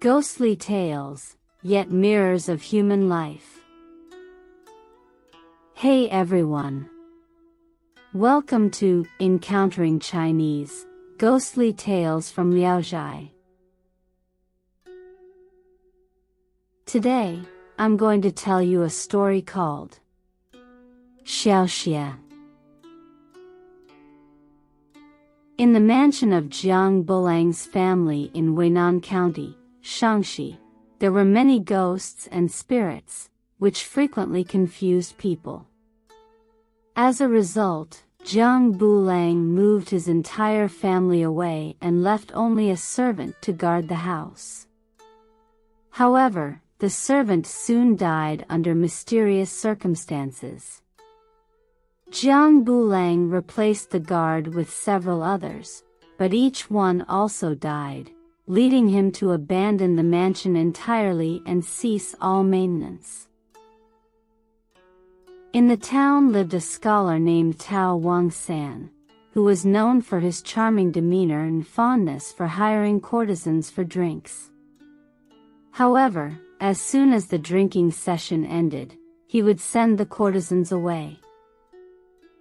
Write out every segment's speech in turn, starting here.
ghostly tales, yet mirrors of human life. Hey everyone! Welcome to Encountering Chinese, Ghostly Tales from Zhai. Today, I'm going to tell you a story called Xiao. In the mansion of Jiang Bulang's family in Weinan County, Shaanxi, there were many ghosts and spirits, which frequently confused people. As a result, Jiang Bulang moved his entire family away and left only a servant to guard the house. However, the servant soon died under mysterious circumstances. Jiang Bulang replaced the guard with several others, but each one also died, leading him to abandon the mansion entirely and cease all maintenance. In the town lived a scholar named Tao Wang-san, who was known for his charming demeanor and fondness for hiring courtesans for drinks. However, as soon as the drinking session ended, he would send the courtesans away.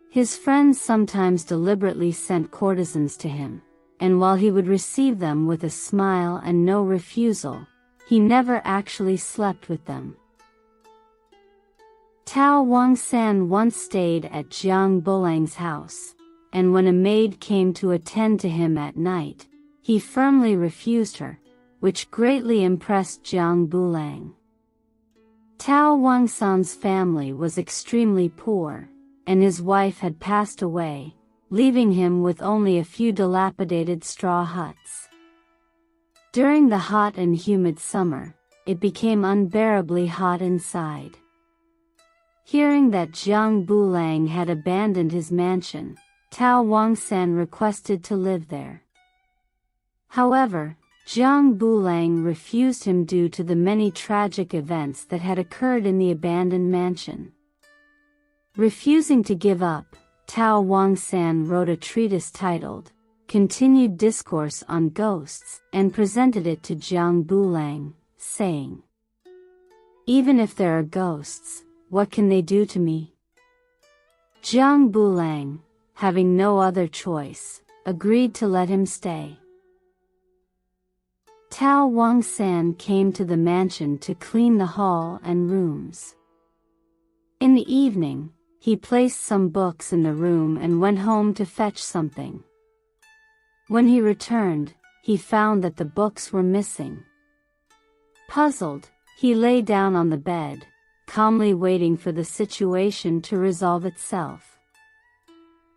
His friends sometimes deliberately sent courtesans to him, and while he would receive them with a smile and no refusal, he never actually slept with them. Tao Wang-san once stayed at Jiang Bulang's house, and when a maid came to attend to him at night, he firmly refused her, which greatly impressed Jiang Bulang. Tao Wang-san's family was extremely poor, and his wife had passed away, leaving him with only a few dilapidated straw huts. During the hot and humid summer, it became unbearably hot inside. Hearing that Jiang Bulang had abandoned his mansion, Tao Wang-san requested to live there. However, Jiang Bulang refused him due to the many tragic events that had occurred in the abandoned mansion. Refusing to give up, Tao Wang-san wrote a treatise titled, Continued Discourse on Ghosts, and presented it to Jiang Bulang, saying, "Even if there are ghosts, what can they do to me?" Jiang Bulang, having no other choice, agreed to let him stay. Tao Wang-san came to the mansion to clean the hall and rooms. In the evening, he placed some books in the room and went home to fetch something. When he returned, he found that the books were missing. Puzzled, he lay down on the bed, calmly waiting for the situation to resolve itself.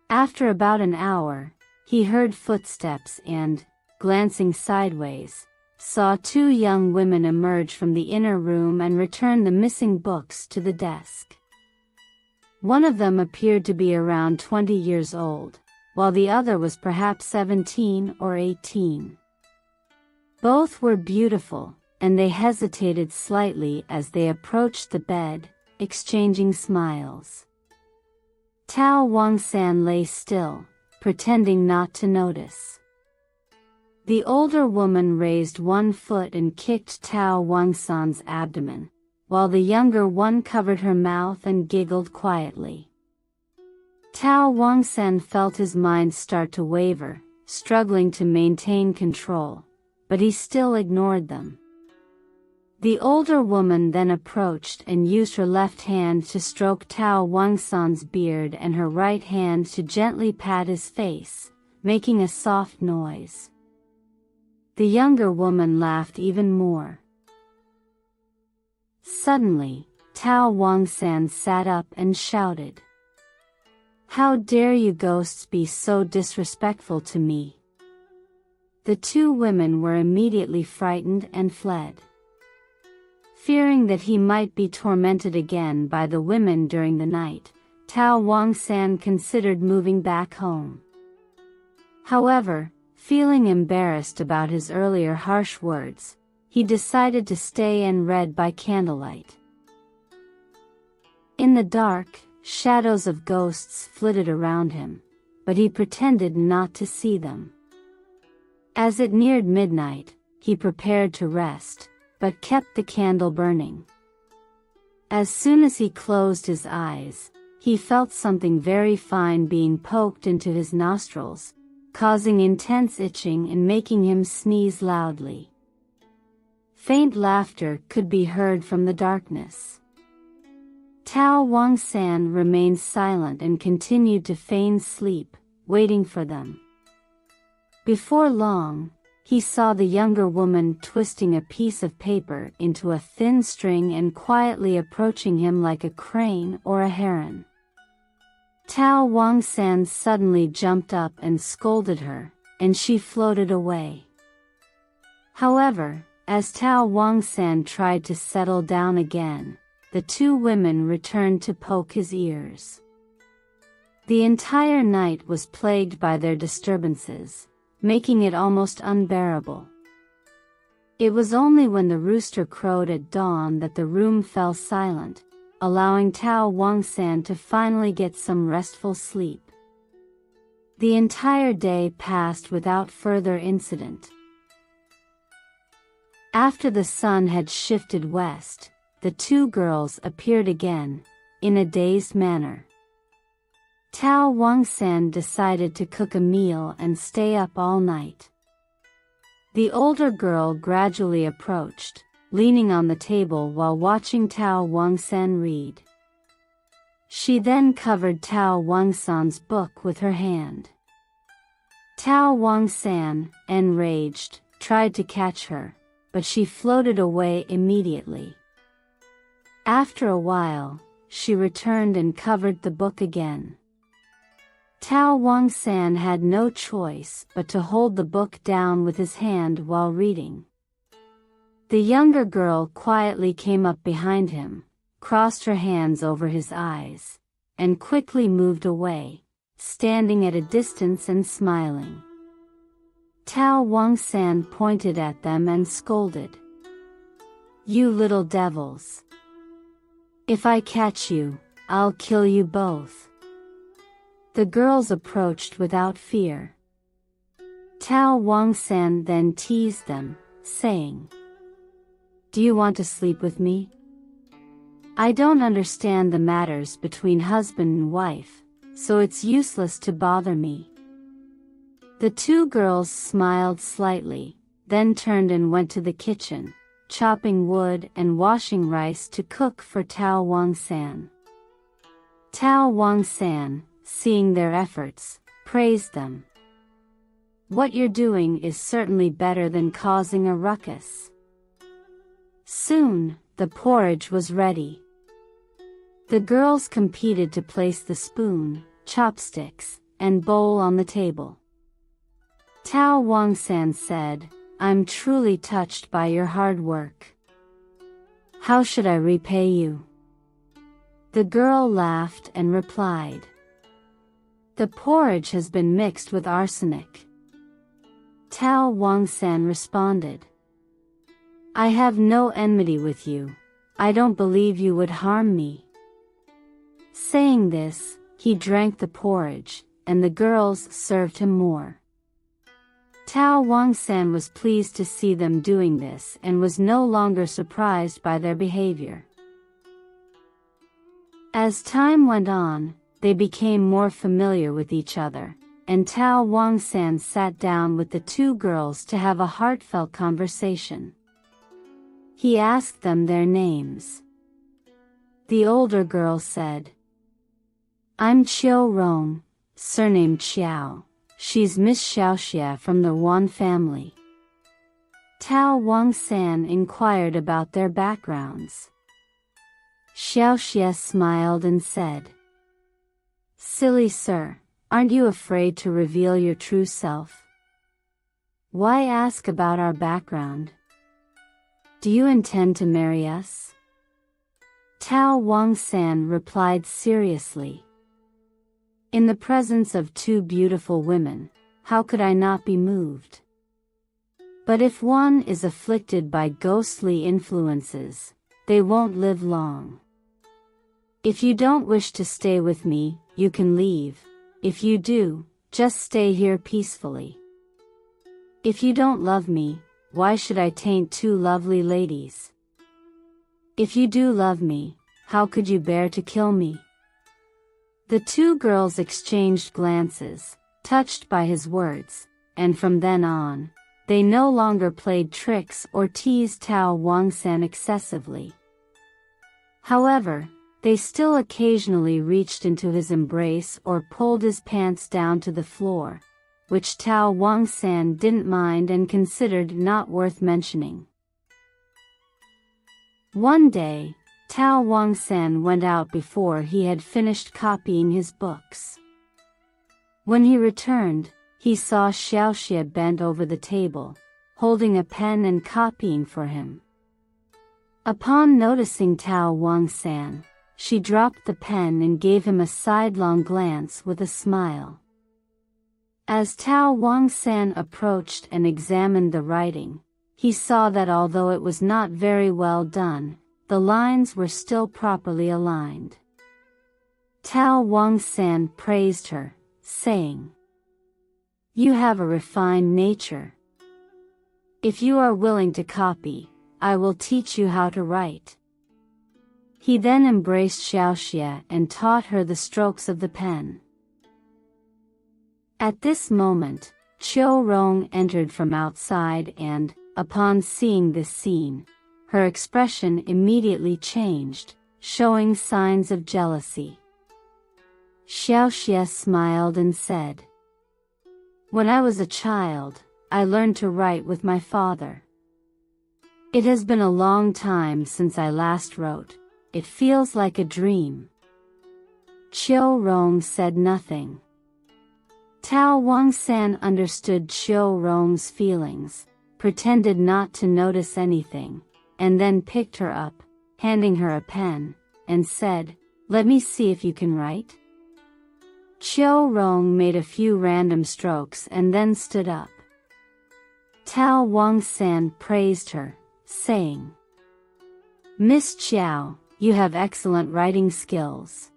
After about an hour, he heard footsteps and, glancing sideways, saw two young women emerge from the inner room and return the missing books to the desk. One of them appeared to be around 20 years old, while the other was perhaps 17 or 18. Both were beautiful, and they hesitated slightly as they approached the bed, exchanging smiles. Tao Wang-san lay still, pretending not to notice. The older woman raised one foot and kicked Tao Wang-san's abdomen, while the younger one covered her mouth and giggled quietly. Tao Wang-san felt his mind start to waver, struggling to maintain control, but he still ignored them. The older woman then approached and used her left hand to stroke Tao Wang-san's beard and her right hand to gently pat his face, making a soft noise. The younger woman laughed even more. Suddenly, Tao Wang-san sat up and shouted, "How dare you ghosts be so disrespectful to me?" The two women were immediately frightened and fled. Fearing that he might be tormented again by the women during the night, Tao Wang-san considered moving back home. However, feeling embarrassed about his earlier harsh words, he decided to stay and read by candlelight. In the dark, shadows of ghosts flitted around him, but he pretended not to see them. As it neared midnight, he prepared to rest, but kept the candle burning. As soon as he closed his eyes, he felt something very fine being poked into his nostrils, causing intense itching and making him sneeze loudly. Faint laughter could be heard from the darkness. Tao Wang-san remained silent and continued to feign sleep, waiting for them. Before long, he saw the younger woman twisting a piece of paper into a thin string and quietly approaching him like a crane or a heron. Tao Wang-san suddenly jumped up and scolded her, and she floated away. However, as Tao Wang-san tried to settle down again, the two women returned to poke his ears. The entire night was plagued by their disturbances, making it almost unbearable. It was only when the rooster crowed at dawn that the room fell silent, allowing Tao Wang-san to finally get some restful sleep. The entire day passed without further incident. After the sun had shifted west, the two girls appeared again, in a dazed manner. Tao Wang-san decided to cook a meal and stay up all night. The older girl gradually approached, leaning on the table while watching Tao Wang-san read. She then covered Tao Wang-san's book with her hand. Tao Wang-san, enraged, tried to catch her, but she floated away immediately. After a while, she returned and covered the book again. Tao Wang-san had no choice but to hold the book down with his hand while reading. The younger girl quietly came up behind him, crossed her hands over his eyes, and quickly moved away, standing at a distance and smiling. Tao Wang-san pointed at them and scolded. "You little devils! If I catch you, I'll kill you both." The girls approached without fear. Tao Wang-san then teased them, saying, "Do you want to sleep with me? I don't understand the matters between husband and wife, so it's useless to bother me." The two girls smiled slightly, then turned and went to the kitchen, chopping wood and washing rice to cook for Tao Wang-san. Tao Wang-san, seeing their efforts, praised them. "What you're doing is certainly better than causing a ruckus." Soon, the porridge was ready. The girls competed to place the spoon, chopsticks, and bowl on the table. Tao Wang-san said, "I'm truly touched by your hard work. How should I repay you?" The girl laughed and replied, "The porridge has been mixed with arsenic." Tao Wang-san responded, "I have no enmity with you. I don't believe you would harm me." Saying this, he drank the porridge, and the girls served him more. Tao Wang-san was pleased to see them doing this and was no longer surprised by their behavior. As time went on, they became more familiar with each other, and Tao Wang-san sat down with the two girls to have a heartfelt conversation. He asked them their names. The older girl said, "I'm Qiao Rong, surnamed Xiao. She's Miss Xiao from the Wan family." Tao Wang-san inquired about their backgrounds. Xiao smiled and said, "Silly sir, aren't you afraid to reveal your true self? Why ask about our background? Do you intend to marry us?" Tao Wang-san replied seriously, "In the presence of two beautiful women, how could I not be moved? But if one is afflicted by ghostly influences, they won't live long. If you don't wish to stay with me, you can leave. If you do, just stay here peacefully. If you don't love me, why should I taint two lovely ladies? If you do love me, how could you bear to kill me?" The two girls exchanged glances, touched by his words, and from then on, they no longer played tricks or teased Tao Wang-san excessively. However, they still occasionally reached into his embrace or pulled his pants down to the floor, which Tao Wang-san didn't mind and considered not worth mentioning. One day, Tao Wang-san went out before he had finished copying his books. When he returned, he saw Xiao bent over the table, holding a pen and copying for him. Upon noticing Tao Wang-san, she dropped the pen and gave him a sidelong glance with a smile. As Tao Wang-san approached and examined the writing, he saw that although it was not very well done, the lines were still properly aligned. Tao Wang-san praised her, saying, "You have a refined nature. If you are willing to copy, I will teach you how to write." He then embraced Xiao and taught her the strokes of the pen. At this moment, Qiu Rong entered from outside and, upon seeing this scene, her expression immediately changed, showing signs of jealousy. Xiao smiled and said, "When I was a child, I learned to write with my father. It has been a long time since I last wrote. It feels like a dream." Qiu Rong said nothing. Tao Wang-san understood Qiu Rong's feelings, pretended not to notice anything, and then picked her up, handing her a pen, and said, "Let me see if you can write." Qiu Rong made a few random strokes and then stood up. Tao Wang-san praised her, saying, "Miss Xiao, you have excellent writing skills."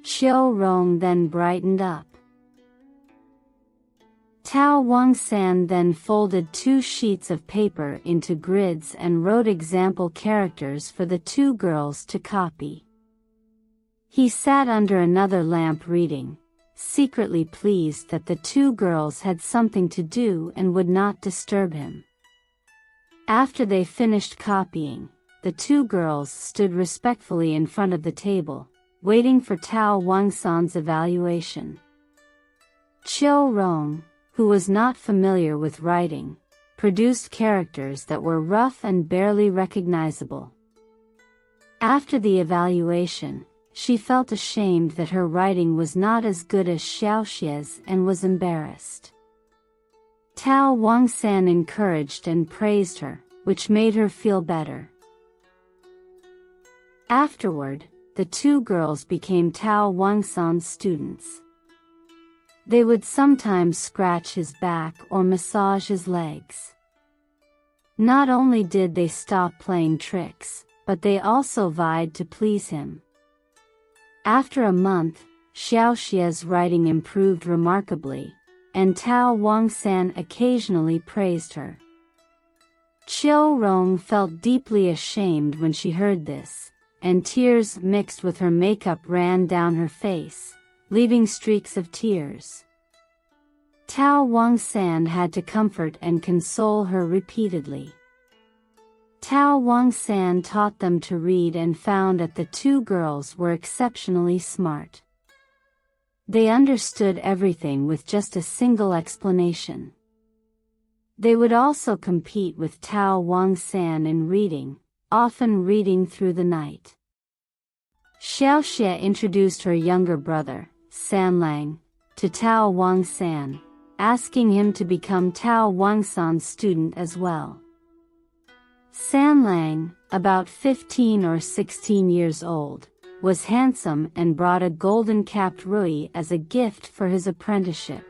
Qiu Rong then brightened up. Tao Wang-san then folded 2 sheets of paper into grids and wrote example characters for the 2 girls to copy. He sat under another lamp reading, secretly pleased that the 2 girls had something to do and would not disturb him. After they finished copying, the 2 girls stood respectfully in front of the table, waiting for Tao Wang-san's evaluation. Qiu Rong, who was not familiar with writing, produced characters that were rough and barely recognizable. After the evaluation, she felt ashamed that her writing was not as good as Xiao's and was embarrassed. Tao Wang-san encouraged and praised her, which made her feel better. Afterward, the 2 girls became Tao Wang-san's students. They would sometimes scratch his back or massage his legs. Not only did they stop playing tricks, but they also vied to please him. After a month, Xiao's writing improved remarkably, and Tao Wang-san occasionally praised her. Qiu Rong felt deeply ashamed when she heard this, and tears mixed with her makeup ran down her face, leaving streaks of tears. Tao Wang-san had to comfort and console her repeatedly. Tao Wang-san taught them to read and found that the 2 girls were exceptionally smart. They understood everything with just a single explanation. They would also compete with Tao Wang-san in reading, often reading through the night. Xiao introduced her younger brother, Sanlang, to Tao Wang-san, asking him to become Tao Wang-san's student as well. Sanlang, about 15 or 16 years old, was handsome and brought a golden-capped rui as a gift for his apprenticeship.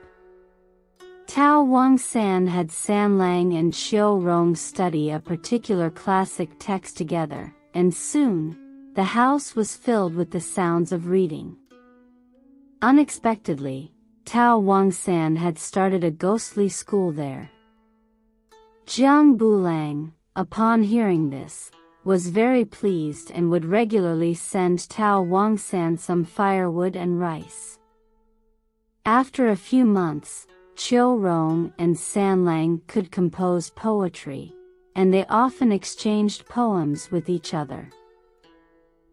Tao Wang-san had Sanlang and Qiu Rong study a particular classic text together, and soon, the house was filled with the sounds of reading. Unexpectedly, Tao Wang-san had started a ghostly school there. Jiang Bulang, upon hearing this, was very pleased and would regularly send Tao Wangsan some firewood and rice. After a few months, Qiu Rong and Sanlang could compose poetry, and they often exchanged poems with each other.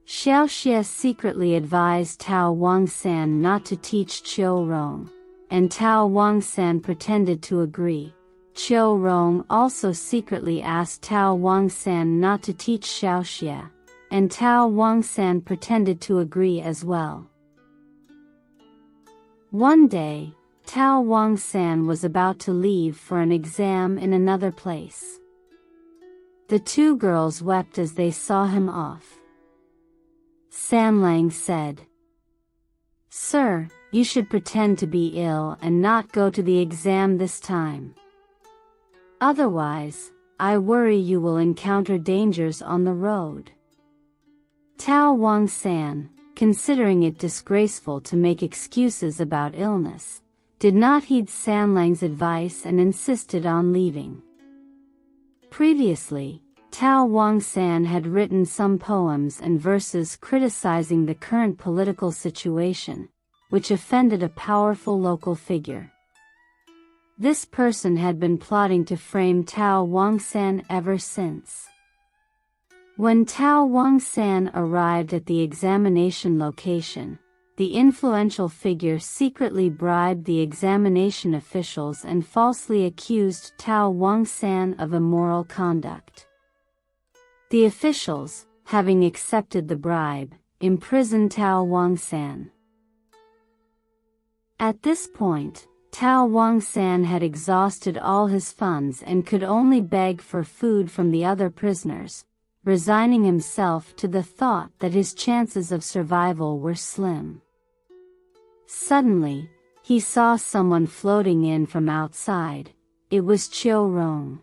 Xiao Xie secretly advised Tao Wangsan not to teach Qiu Rong, and Tao Wangsan pretended to agree. Qiu Rong also secretly asked Tao Wangsan not to teach Xiao Xie, and Tao Wangsan pretended to agree as well. One day, Tao Wangsan was about to leave for an exam in another place. The two girls wept as they saw him off. Sanlang said, "Sir, you should pretend to be ill and not go to the exam this time. Otherwise, I worry you will encounter dangers on the road." Tao Wangsan, considering it disgraceful to make excuses about illness, did not heed Sanlang's advice and insisted on leaving. Previously, Tao Wangsan had written some poems and verses criticizing the current political situation, which offended a powerful local figure. This person had been plotting to frame Tao Wangsan ever since. When Tao Wangsan arrived at the examination location, the influential figure secretly bribed the examination officials and falsely accused Tao Wangsan of immoral conduct. The officials, having accepted the bribe, imprisoned Tao Wangsan. At this point, Tao Wangsan had exhausted all his funds and could only beg for food from the other prisoners, resigning himself to the thought that his chances of survival were slim. Suddenly, he saw someone floating in from outside. It was Qiu Rong.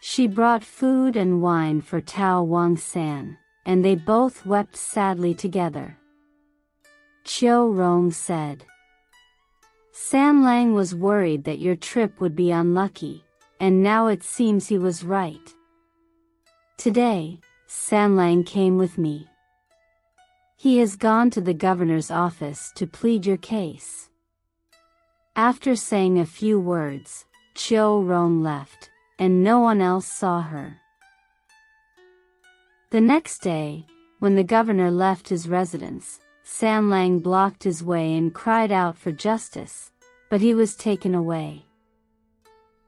She brought food and wine for Tao Wangsan, and they both wept sadly together. Qiu Rong said, "Sanlang was worried that your trip would be unlucky, and now it seems he was right. Today, Sanlang came with me. He has gone to the governor's office to plead your case." After saying a few words, Qiu Rong left, and no one else saw her. The next day, when the governor left his residence, Sanlang blocked his way and cried out for justice, but he was taken away.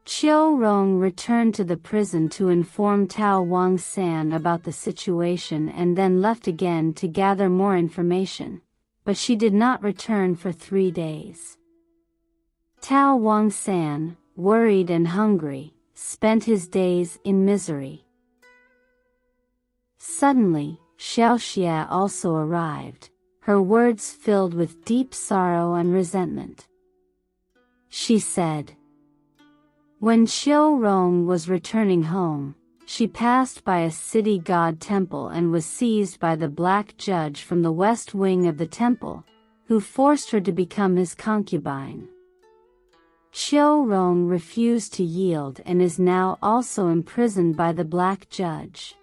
Qiu Rong returned to the prison to inform Tao Wangsan about the situation and then left again to gather more information, but she did not return for 3 days. Tao Wangsan, worried and hungry, spent his days in misery. Suddenly, Xiao Xie also arrived, her words filled with deep sorrow and resentment. She said, "When Qiu Rong was returning home, she passed by a city god temple and was seized by the black judge from the west wing of the temple, who forced her to become his concubine. Qiu Rong refused to yield and is now also imprisoned by the black judge.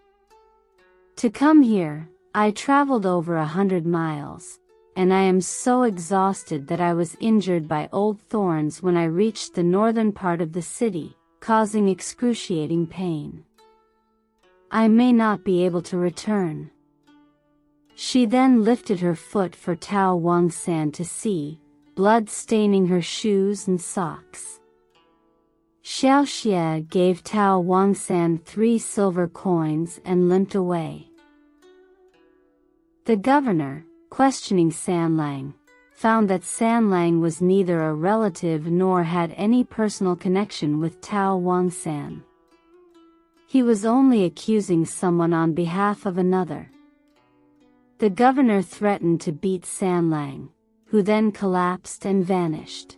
To come here, I traveled over 100 miles, and I am so exhausted that I was injured by old thorns when I reached the northern part of the city, causing excruciating pain. I may not be able to return." She then lifted her foot for Tao Wangsan to see, blood staining her shoes and socks. Xiao Xie gave Tao Wangsan 3 silver coins and limped away. The governor, questioning Sanlang, found that Sanlang was neither a relative nor had any personal connection with Tao Wangsan. He was only accusing someone on behalf of another. The governor threatened to beat Sanlang, who then collapsed and vanished.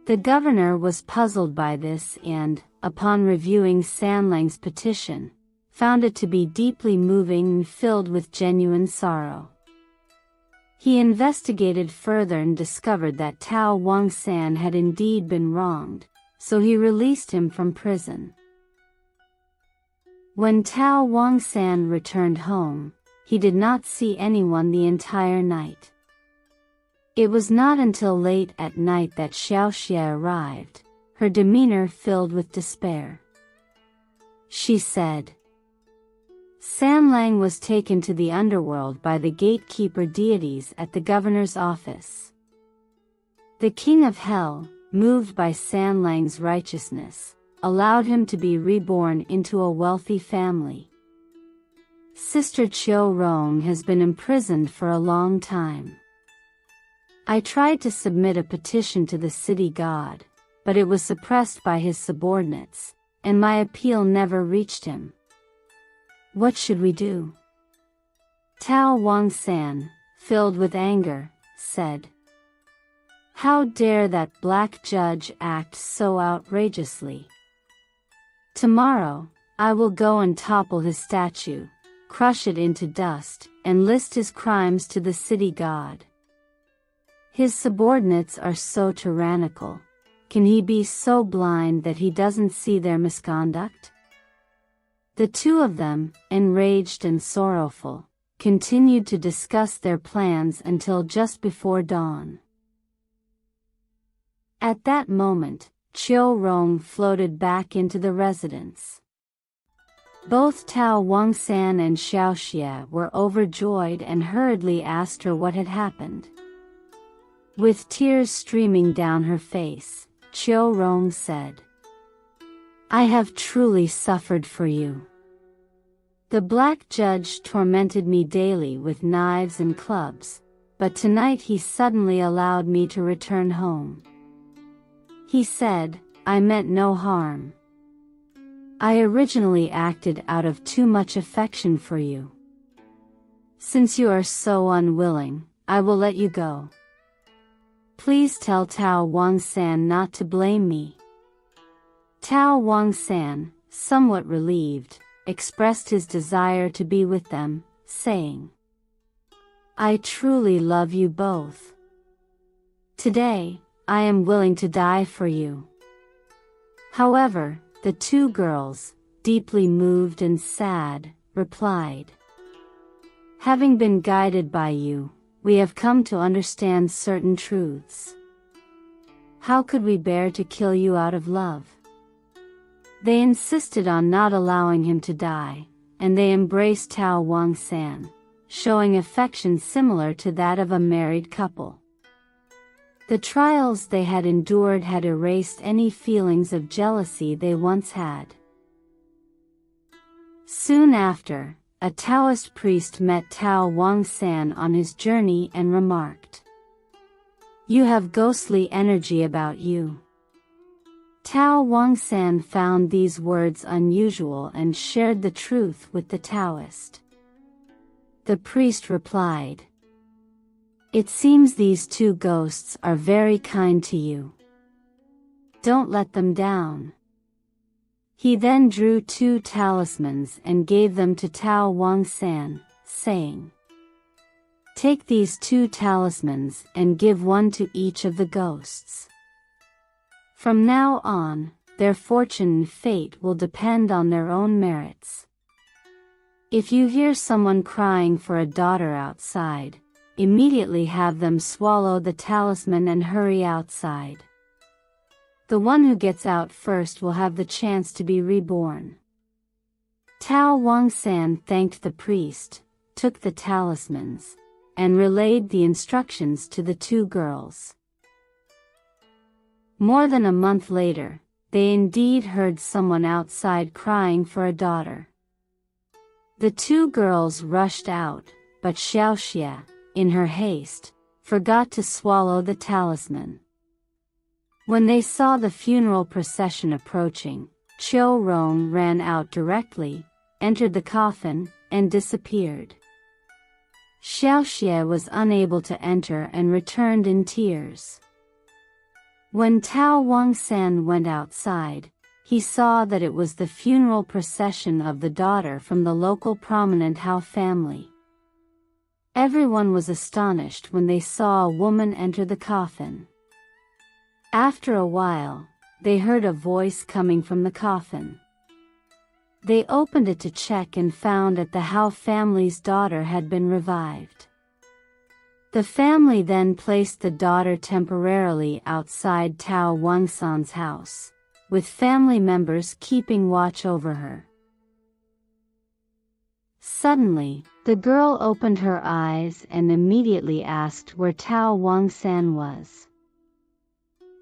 The governor was puzzled by this and, upon reviewing Sanlang's petition, found it to be deeply moving and filled with genuine sorrow. He investigated further and discovered that Tao Wangsan had indeed been wronged, so he released him from prison. When Tao Wangsan returned home, he did not see anyone the entire night. It was not until late at night that Xiao arrived, her demeanor filled with despair. She said, "Sanlang was taken to the underworld by the gatekeeper deities at the governor's office. The king of hell, moved by Sanlang's righteousness, allowed him to be reborn into a wealthy family. Sister Qiu Rong has been imprisoned for a long time. I tried to submit a petition to the city god, but it was suppressed by his subordinates, and my appeal never reached him. What should we do?" Tao Wangsan, filled with anger, said, "How dare that black judge act so outrageously? Tomorrow, I will go and topple his statue, crush it into dust, and list his crimes to the city god. His subordinates are so tyrannical. Can he be so blind that he doesn't see their misconduct?" The two of them, enraged and sorrowful, continued to discuss their plans until just before dawn. At that moment, Qiu Rong floated back into the residence. Both Tao Wangsan and Xiao were overjoyed and hurriedly asked her what had happened. With tears streaming down her face, Qiu Rong said, "I have truly suffered for you. The black judge tormented me daily with knives and clubs, but tonight he suddenly allowed me to return home. He said, I meant no harm. I originally acted out of too much affection for you. Since you are so unwilling, I will let you go. Please tell Tao Wangsan not to blame me." Tao Wangsan, somewhat relieved, expressed his desire to be with them, saying, "I truly love you both. Today, I am willing to die for you." However, the two girls, deeply moved and sad, replied, "Having been guided by you, we have come to understand certain truths. How could we bear to kill you out of love?" They insisted on not allowing him to die, and they embraced Tao Wangsan, showing affection similar to that of a married couple. The trials they had endured had erased any feelings of jealousy they once had. Soon after, a Taoist priest met Tao Wangsan on his journey and remarked, "You have ghostly energy about you." Tao Wangsan found these words unusual and shared the truth with the Taoist. The priest replied, "It seems these two ghosts are very kind to you. Don't let them down." He then drew 2 talismans and gave them to Tao Wangsan, saying, "Take these 2 talismans and give one to each of the ghosts. From now on, their fortune and fate will depend on their own merits. If you hear someone crying for a daughter outside, immediately have them swallow the talisman and hurry outside. The one who gets out first will have the chance to be reborn." Tao Wangsan thanked the priest, took the talismans, and relayed the instructions to the 2 girls. More than a month later, they indeed heard someone outside crying for a daughter. The 2 girls rushed out, but Xiao, in her haste, forgot to swallow the talisman. When they saw the funeral procession approaching, Qiu Rong ran out directly, entered the coffin, and disappeared. Xiao was unable to enter and returned in tears. When Tao Wangsan went outside, he saw that it was the funeral procession of the daughter from the local prominent Hao family. Everyone was astonished when they saw a woman enter the coffin. After a while, they heard a voice coming from the coffin. They opened it to check and found that the Hao family's daughter had been revived. The family then placed the daughter temporarily outside Tao Wangsan's house, with family members keeping watch over her. Suddenly, the girl opened her eyes and immediately asked where Tao Wangsan was.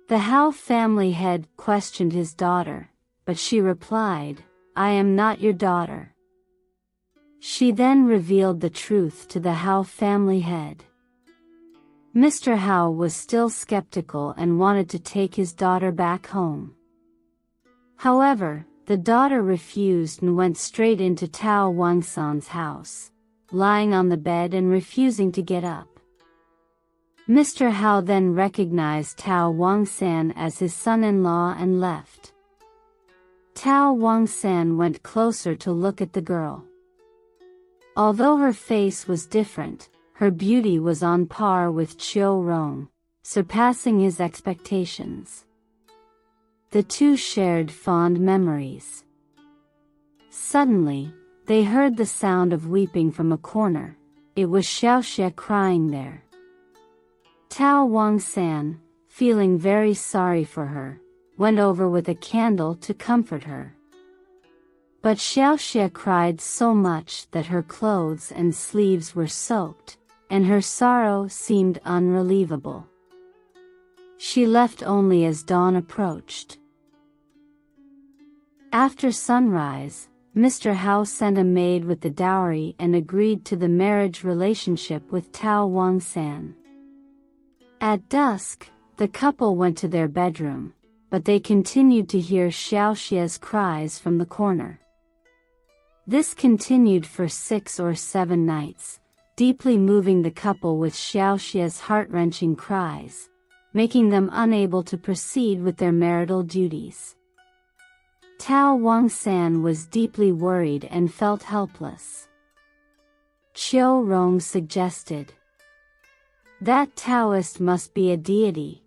The Hao family head questioned his daughter, but she replied, "I am not your daughter." She then revealed the truth to the Hao family head. Mr. Hao was still skeptical and wanted to take his daughter back home. However, the daughter refused and went straight into Tao Wangsan's house, lying on the bed and refusing to get up. Mr. Hao then recognized Tao Wangsan as his son-in-law and left. Tao Wangsan went closer to look at the girl. Although her face was different, her beauty was on par with Xiao Rong, surpassing his expectations. The two shared fond memories. Suddenly, they heard the sound of weeping from a corner. It was Xiao crying there. Tao Wangsan, feeling very sorry for her, went over with a candle to comfort her. But Xiao cried so much that her clothes and sleeves were soaked, and her sorrow seemed unrelievable. She left only as dawn approached. After sunrise, Mr. Hao sent a maid with the dowry and agreed to the marriage relationship with Tao Wangsan. At dusk, the couple went to their bedroom, but they continued to hear Xiao's cries from the corner. This continued for 6 or 7 nights, deeply moving the couple with Xiao's heart-wrenching cries, making them unable to proceed with their marital duties. Tao Wangsan was deeply worried and felt helpless. Xiao Rong suggested, "That Taoist must be a deity.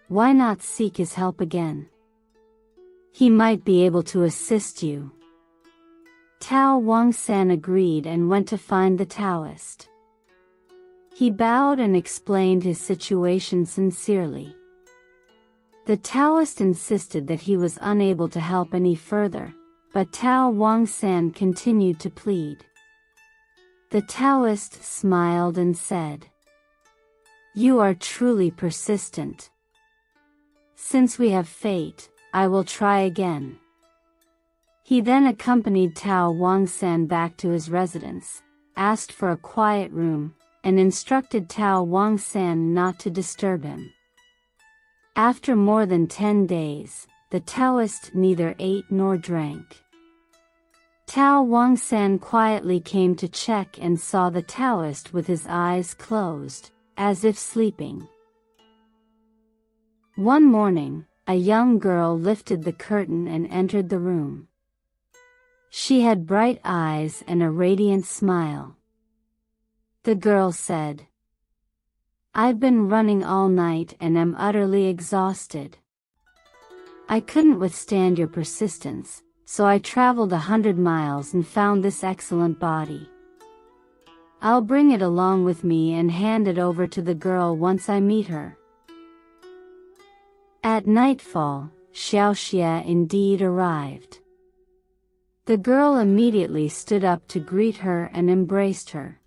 Why not seek his help again? He might be able to assist you." Tao Wangsan agreed and went to find the Taoist. He bowed and explained his situation sincerely. The Taoist insisted that he was unable to help any further, but Tao Wangsan continued to plead. The Taoist smiled and said, "You are truly persistent. Since we have fate, I will try again." He then accompanied Tao Wangsan back to his residence, asked for a quiet room, and instructed Tao Wangsan not to disturb him. After more than 10 days, the Taoist neither ate nor drank. Tao Wangsan quietly came to check and saw the Taoist with his eyes closed, as if sleeping. One morning, a young girl lifted the curtain and entered the room. She had bright eyes and a radiant smile. The girl said, "I've been running all night and am utterly exhausted. I couldn't withstand your persistence, so I traveled 100 miles and found this excellent body. I'll bring it along with me and hand it over to the girl once I meet her." At nightfall, Xiao indeed arrived. The girl immediately stood up to greet her and embraced her.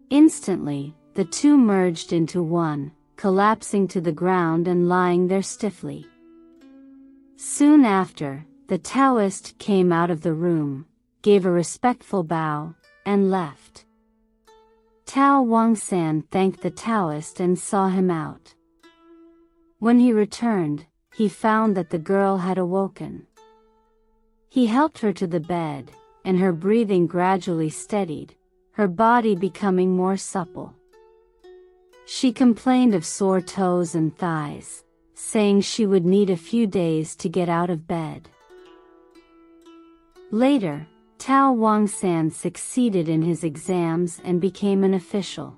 Instantly, the two merged into one, collapsing to the ground and lying there stiffly. Soon after, the Taoist came out of the room, gave a respectful bow, and left. Tao Wangsan thanked the Taoist and saw him out. When he returned, he found that the girl had awoken. He helped her to the bed, and her breathing gradually steadied, her body becoming more supple. She complained of sore toes and thighs, saying she would need a few days to get out of bed. Later, Tao Wangsan succeeded in his exams and became an official.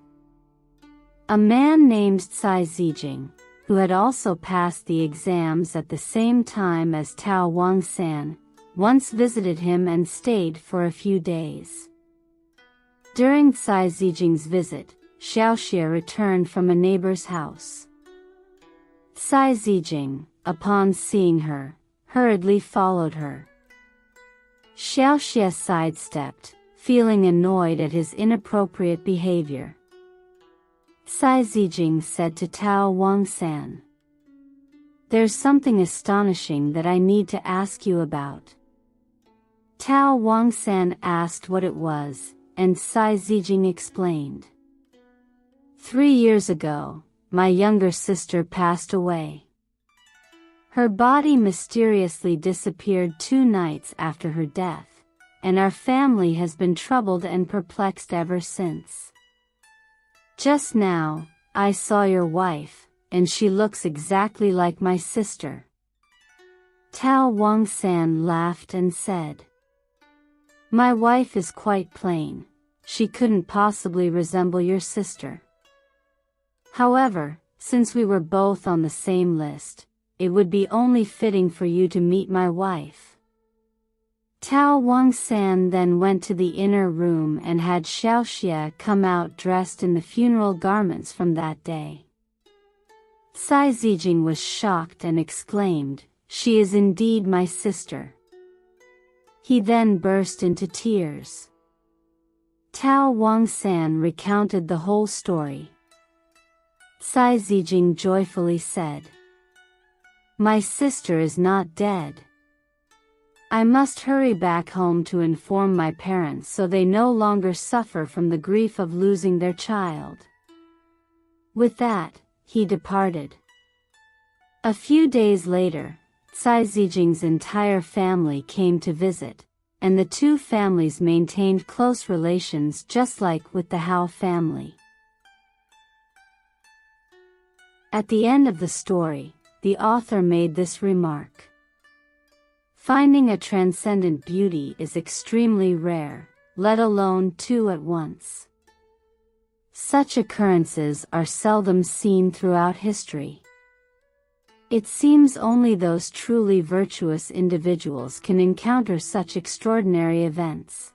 A man named Zhai, who had also passed the exams at the same time as Tao Wangsan, once visited him and stayed for a few days. During Zhai Zijing's visit, Xiao returned from a neighbor's house. Zhai Zijing, upon seeing her, hurriedly followed her. Xiao sidestepped, feeling annoyed at his inappropriate behavior. Zhai Zijing said to Tao Wangsan, "There's something astonishing that I need to ask you about." Tao Wangsan asked what it was, and Zhai Zijing explained. 3 years ago, my younger sister passed away. Her body mysteriously disappeared 2 nights after her death, and our family has been troubled and perplexed ever since. Just now, I saw your wife, and she looks exactly like my sister. Tao Wangsan laughed and said, "My wife is quite plain. She couldn't possibly resemble your sister. However, since we were both on the same list, it would be only fitting for you to meet my wife." Tao Wangsan then went to the inner room and had Xiao come out dressed in the funeral garments from that day. Zhai Zijing was shocked and exclaimed, "She is indeed my sister." He then burst into tears. Tao Wangsan recounted the whole story. Zhai Zijing joyfully said, "My sister is not dead. I must hurry back home to inform my parents so they no longer suffer from the grief of losing their child." With that, he departed. A few days later, Zhai Zijing's entire family came to visit, and the 2 families maintained close relations just like with the Hao family. At the end of the story, the author made this remark: "Finding a transcendent beauty is extremely rare, let alone 2 at once. Such occurrences are seldom seen throughout history. It seems only those truly virtuous individuals can encounter such extraordinary events.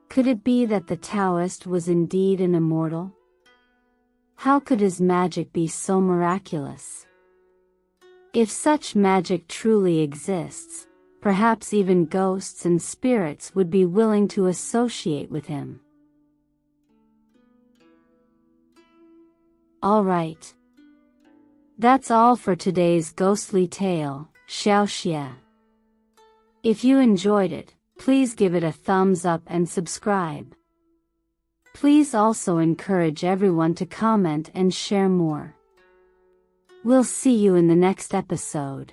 Could it be that the Taoist was indeed an immortal? How could his magic be so miraculous? If such magic truly exists, perhaps even ghosts and spirits would be willing to associate with him." Alright. That's all for today's ghostly tale, Xiao. If you enjoyed it, please give it a thumbs up and subscribe. Please also encourage everyone to comment and share more. We'll see you in the next episode.